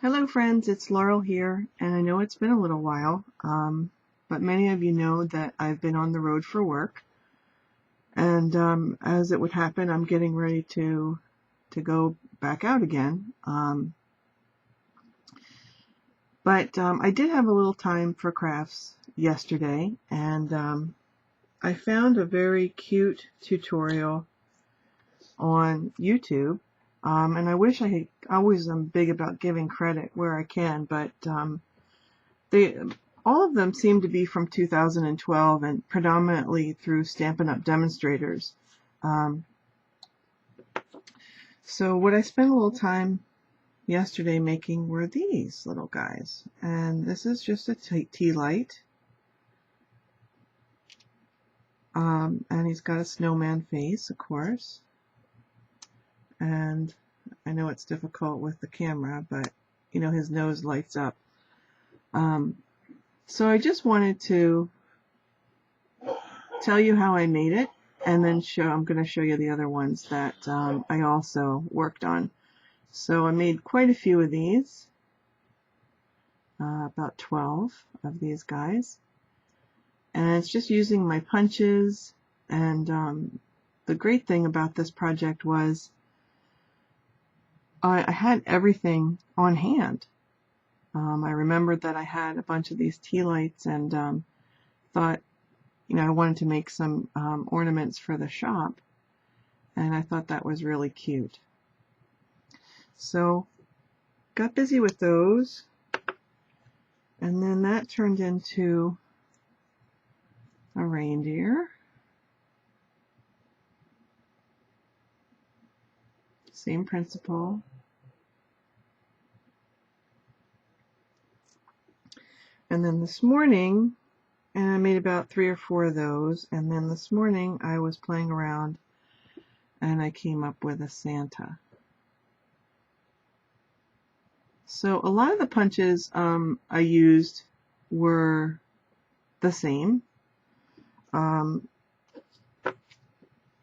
Hello friends, it's Laurel here, and I know it's been a little while, but many of you know that I've been on the road for work, and as it would happen, I'm getting ready to go back out again. But I did have a little time for crafts yesterday, and I found a very cute tutorial on YouTube. And I wish I always am big about giving credit where I can, but all of them seem to be from 2012 and predominantly through Stampin' Up! Demonstrators. So what I spent a little time yesterday making were these little guys. And this is just a tea light. And he's got a snowman face, of course. And I know it's difficult with the camera, but you know, his nose lights up. So I just wanted to tell you how I made it, and then I'm going to show you the other ones that I also worked on. So I made quite a few of these, about 12 of these guys, and it's just using my punches. And the great thing about this project was I had everything on hand. I remembered that I had a bunch of these tea lights, and thought, you know, I wanted to make some ornaments for the shop, and I thought that was really cute. So got busy with those, and then that turned into a reindeer. Same principle. And then this morning, and I made about 3 or 4 of those, and then this morning I was playing around and I came up with a Santa. So a lot of the punches I used were the same.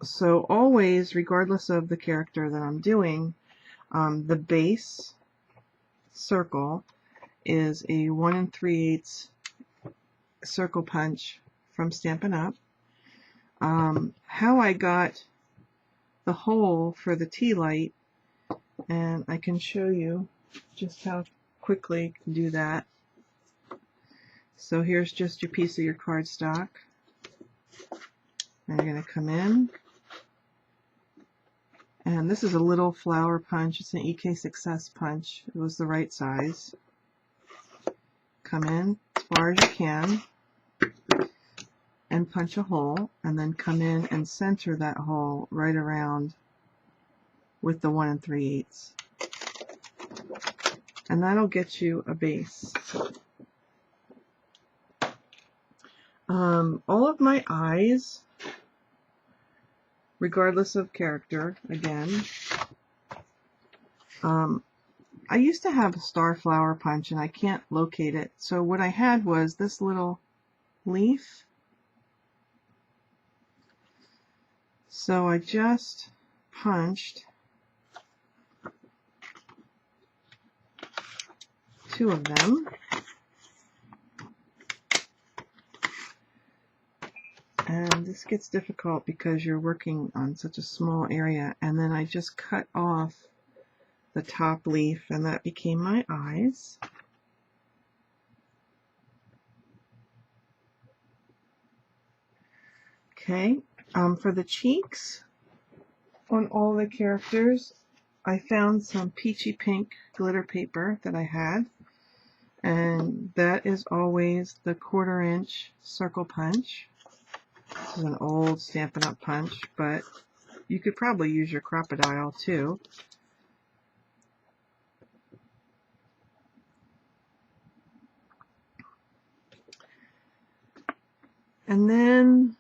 So always, regardless of the character that I'm doing, the base circle is a 1 3/8 circle punch from Stampin' Up. How I got the hole for the tea light, and I can show you just how quickly you can do that. So here's just your piece of your cardstock, and you're going to come in, and this is a little flower punch. It's an EK Success punch. It was the right size. Come in as far as you can and punch a hole, and then come in and center that hole right around with the 1 3/8, and that'll get you a base. All of my eyes, regardless of character, again, I used to have a star flower punch and I can't locate it, so what I had was this little leaf. So I just punched 2 of them, and this gets difficult because you're working on such a small area, and then I just cut off the top leaf, and that became my eyes. Okay, for the cheeks on all the characters, I found some peachy pink glitter paper that I had, and that is always the 1/4 inch circle punch. This is an old Stampin' Up! Punch, but you could probably use your crocodile too. And then,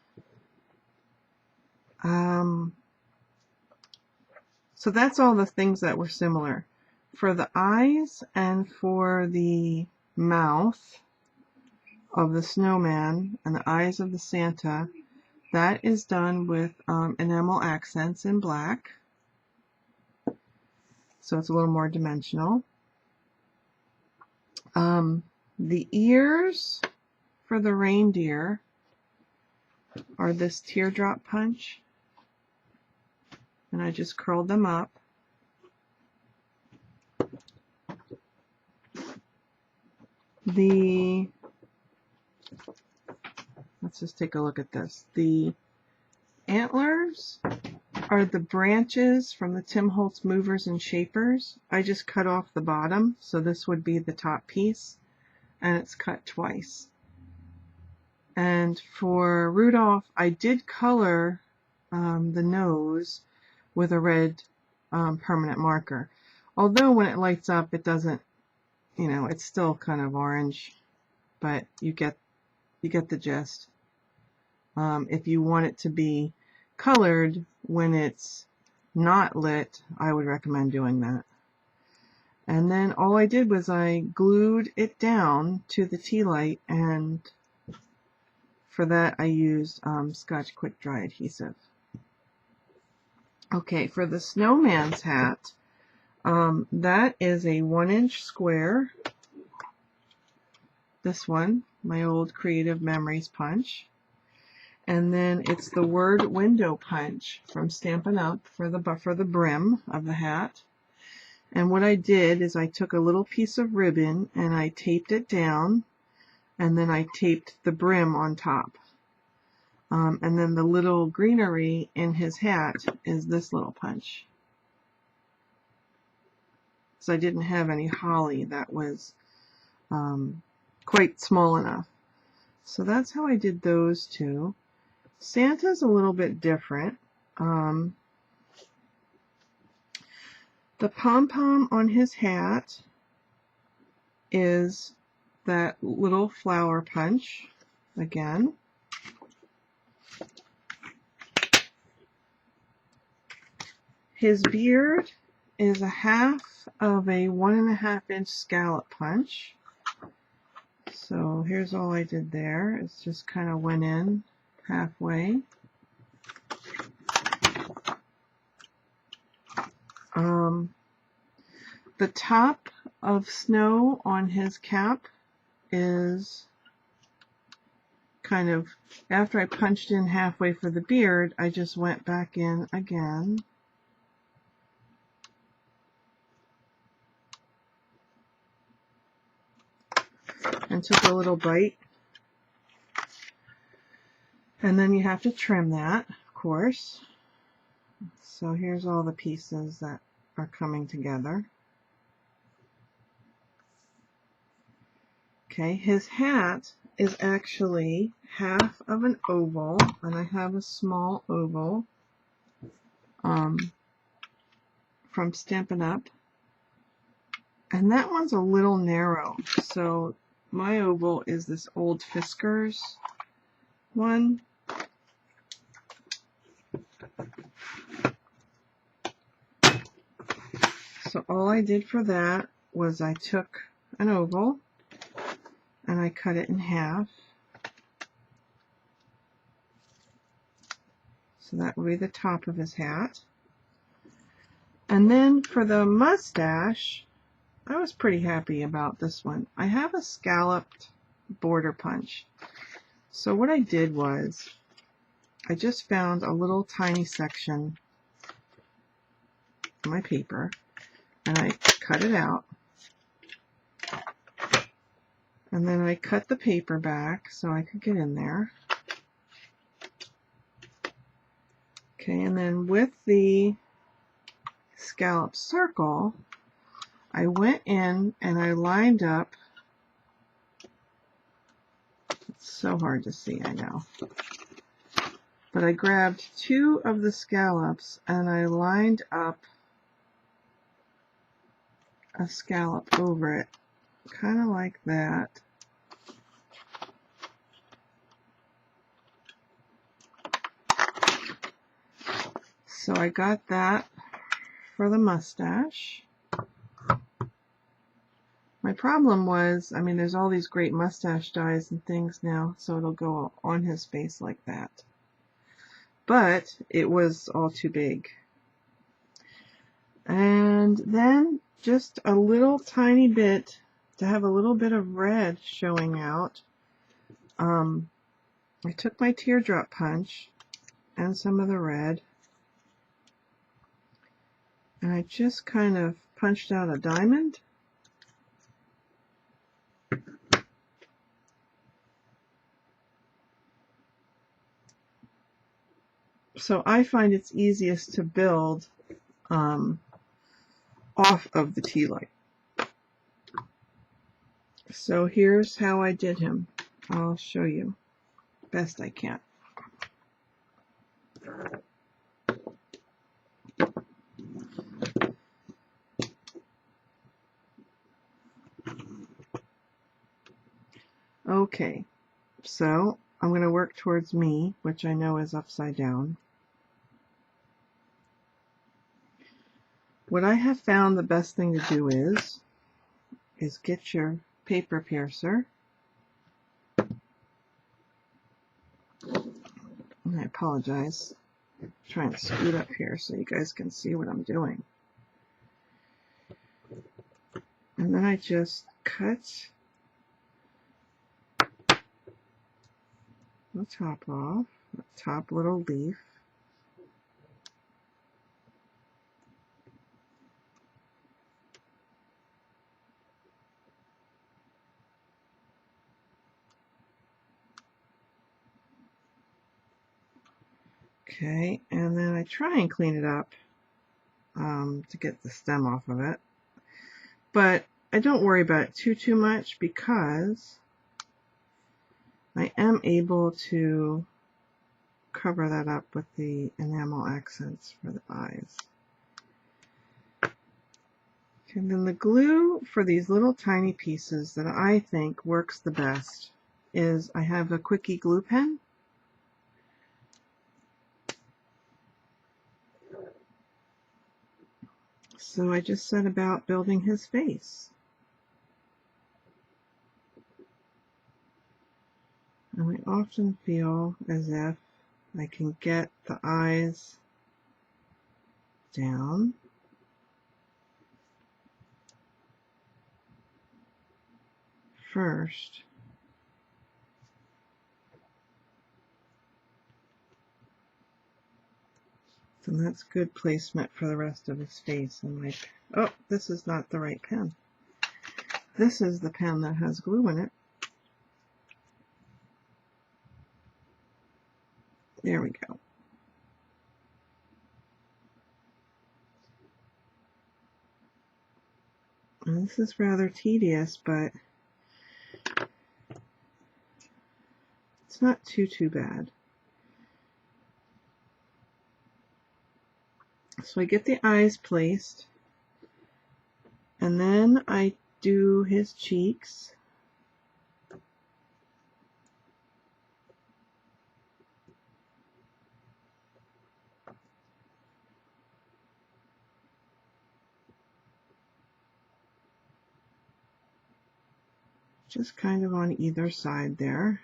so that's all the things that were similar. For the eyes and for the mouth of the snowman and the eyes of the Santa, that is done with enamel accents in black, so it's a little more dimensional. The ears for the reindeer are this teardrop punch, and I just curled them up. Let's just take a look at this. The antlers are the branches from the Tim Holtz movers and shapers. I just cut off the bottom, so this would be the top piece, and it's cut twice. And for Rudolph, I did color the nose with a red permanent marker. Although when it lights up, it doesn't, it's still kind of orange, but you get the gist. If you want it to be colored when it's not lit, I would recommend doing that. And then all I did was I glued it down to the tea light, and for that I used Scotch Quick Dry adhesive. Okay, for the snowman's hat, that is a 1-inch square. This one, my old Creative Memories punch. And then it's the word window punch from Stampin' Up! for the brim of the hat. And what I did is I took a little piece of ribbon and I taped it down, and then I taped the brim on top. And then the little greenery in his hat is this little punch. So I didn't have any holly that was quite small enough. So that's how I did those two. Santa's a little bit different. The pom-pom on his hat is that little flower punch again. His beard is a half of a 1.5-inch scallop punch. So here's all I did there. It's just kind of went in halfway. The top of snow on his cap is kind of, after I punched in halfway for the beard, I just went back in again. And took a little bite. And then you have to trim that, of course. So here's all the pieces that are coming together. Okay, his hat is actually half of an oval, and I have a small oval from Stampin' Up! And that one's a little narrow, so my oval is this old Fiskars one. So all I did for that was I took an oval and I cut it in half. So that would be the top of his hat. And then for the mustache, I was pretty happy about this one. I have a scalloped border punch. So what I did was I just found a little tiny section on my paper and I cut it out. And then I cut the paper back so I could get in there. Okay, and then with the scallop circle, I went in and I lined up. It's so hard to see, I know. But I grabbed 2 of the scallops and I lined up a scallop over it, kind of like that. So I got that for the mustache. My problem was, I mean, there's all these great mustache dyes and things now, so it'll go on his face like that. But it was all too big. And then just a little tiny bit to have a little bit of red showing out, I took my teardrop punch and some of the red, and I just kind of punched out a diamond. So I find it's easiest to build off of the tea light. So here's how I did him. I'll show you best I can. Okay, so I'm going to work towards me, which I know is upside down. What I have found the best thing to do is get your paper piercer. And I apologize. I'm trying to scoot up here so you guys can see what I'm doing. And then I just cut the top off, the top little leaf. Okay, and then I try and clean it up to get the stem off of it. But I don't worry about it too much because I am able to cover that up with the enamel accents for the eyes. And then the glue for these little tiny pieces that I think works the best is I have a quickie glue pen. So I just set about building his face. And I often feel as if I can get the eyes down. First. So that's good placement for the rest of his face. And my, oh, this is not the right pen. This is the pen that has glue in it. There we go. And this is rather tedious, but it's not too bad. So I get the eyes placed, and then I do his cheeks. Just kind of on either side there.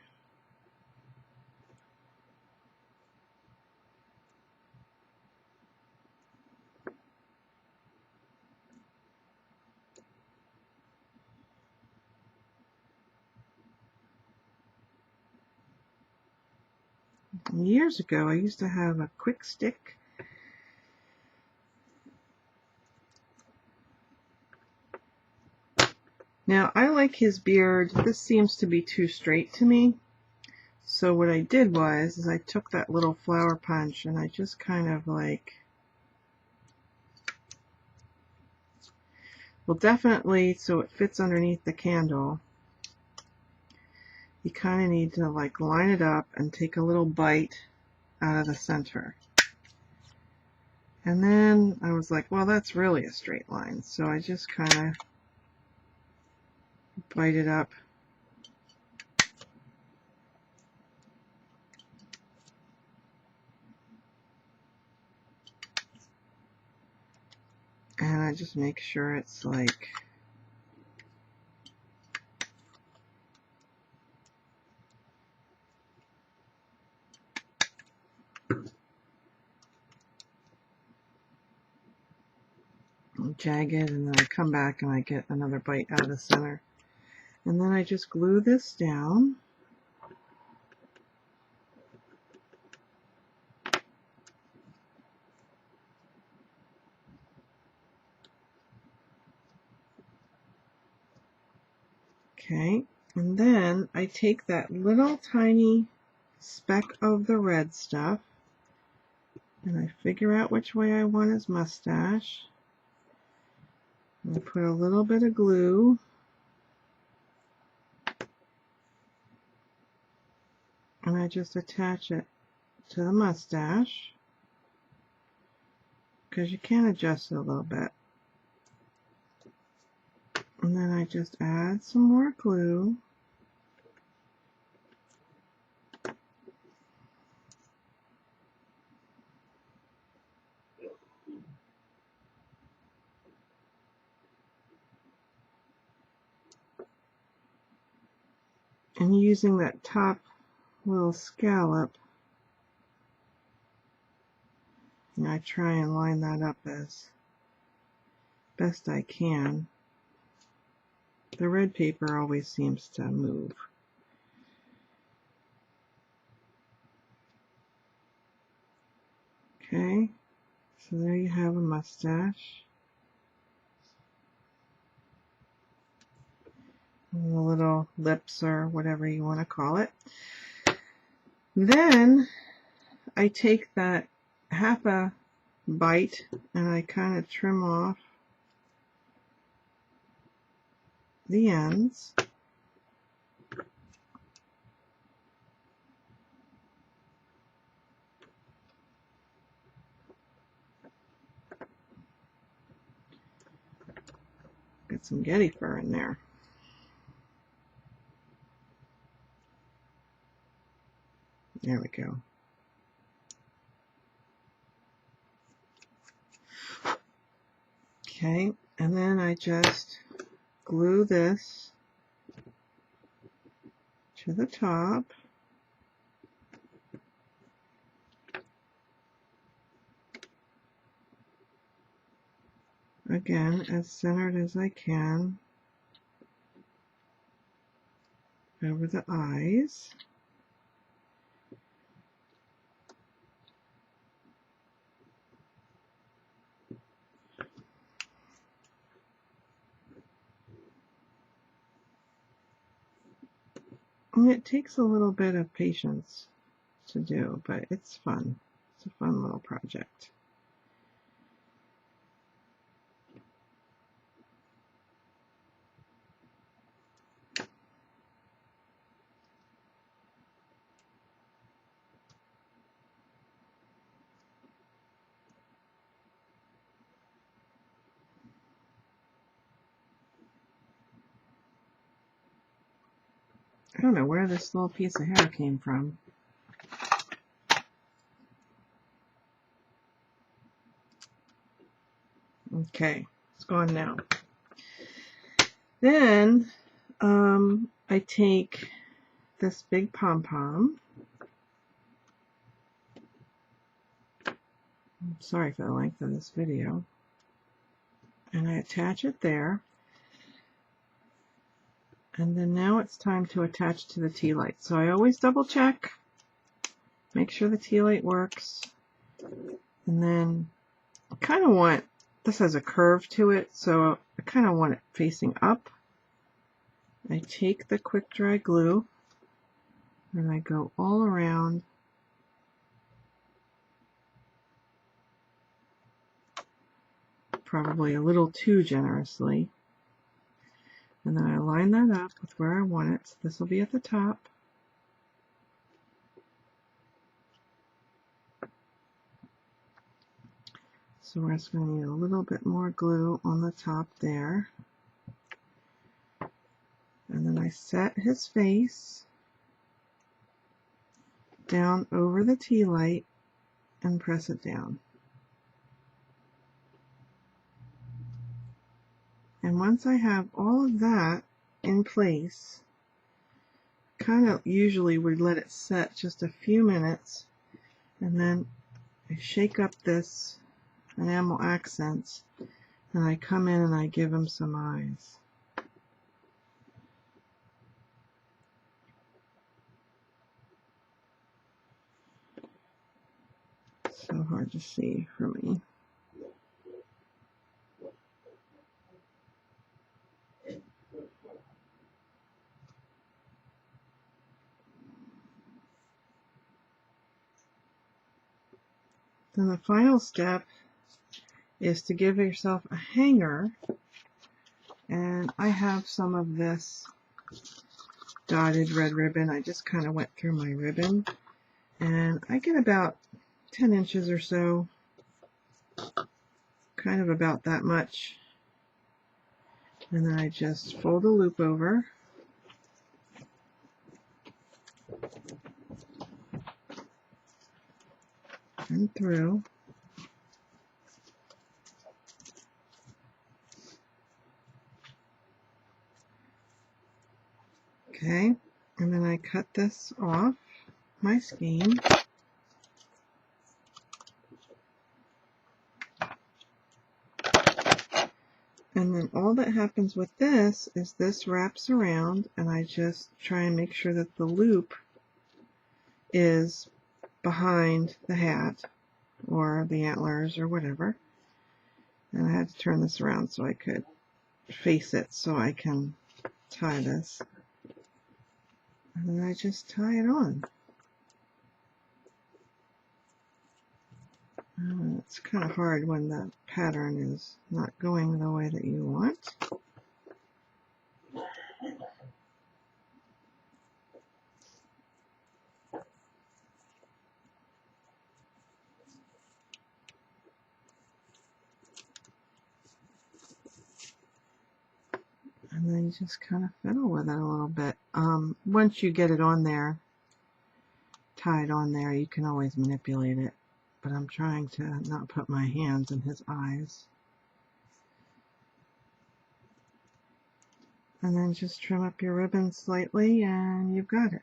And years ago, I used to have a quick stick. Now, I like his beard. This seems to be too straight to me. So what I did was I took that little flower punch and I just kind of like, well, definitely so it fits underneath the candle. You kind of need to like line it up and take a little bite out of the center. And then I was like, well, that's really a straight line. So I just kind of bite it up. And I just make sure it's like jagged, and then I come back and I get another bite out of the center. And then I just glue this down. Okay, and then I take that little tiny speck of the red stuff and I figure out which way I want his mustache. And I put a little bit of glue. And I just attach it to the mustache because you can adjust it a little bit. And then I just add some more glue. And using that top little scallop, and I try and line that up as best I can. The red paper always seems to move. Okay, so there you have a mustache. And the little lips or whatever you want to call it. Then I take that half a bite and I kind of trim off the ends. Get some Getty fur in there. There we go. Okay, and then I just glue this to the top. Again, as centered as I can over the eyes. And it takes a little bit of patience to do, but it's fun. It's a fun little project. I don't know where this little piece of hair came from. Okay, it's gone now. Then I take this big pom-pom. I'm sorry for the length of this video. And I attach it there. And then now it's time to attach to the tea light. So I always double check, make sure the tea light works. And then I kind of want, this has a curve to it, so I kind of want it facing up. I take the quick dry glue and I go all around. Probably a little too generously. And then I line that up with where I want it. So this will be at the top. So we're just going to need a little bit more glue on the top there. And then I set his face down over the tea light and press it down. And once I have all of that in place, kind of usually would let it set just a few minutes, and then I shake up this enamel accents, and I come in and I give him some eyes. so hard to see for me. Then the final step is to give yourself a hanger, and I have some of this dotted red ribbon. I just kind of went through my ribbon, and I get about 10 inches or so, kind of about that much, and then I just fold a loop over and through. Okay, and then I cut this off my skein. And then all that happens with this is this wraps around, and I just try and make sure that the loop is behind the hat or the antlers or whatever. And I had to turn this around so I could face it so I can tie this. And then I just tie it on. It's kind of hard when the pattern is not going the way that you want. And then you just kind of fiddle with it a little bit. Once you get it on there, tied on there, you can always manipulate it. But I'm trying to not put my hands in his eyes. And then just trim up your ribbon slightly and you've got it.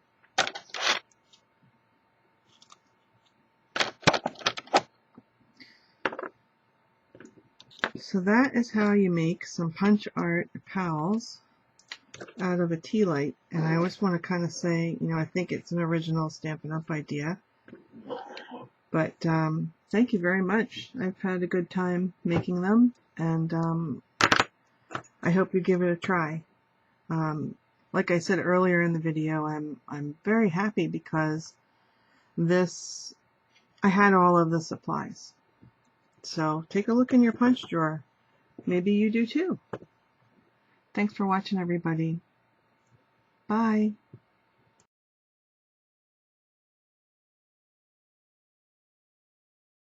So that is how you make some punch art pals out of a tea light. And I always want to kind of say, you know, I think it's an original Stampin' Up! Idea. But thank you very much. I've had a good time making them, and I hope you give it a try. Like I said earlier in the video, I'm very happy because I had all of the supplies. So take a look in your punch drawer. Maybe you do too. Thanks for watching, everybody. Bye.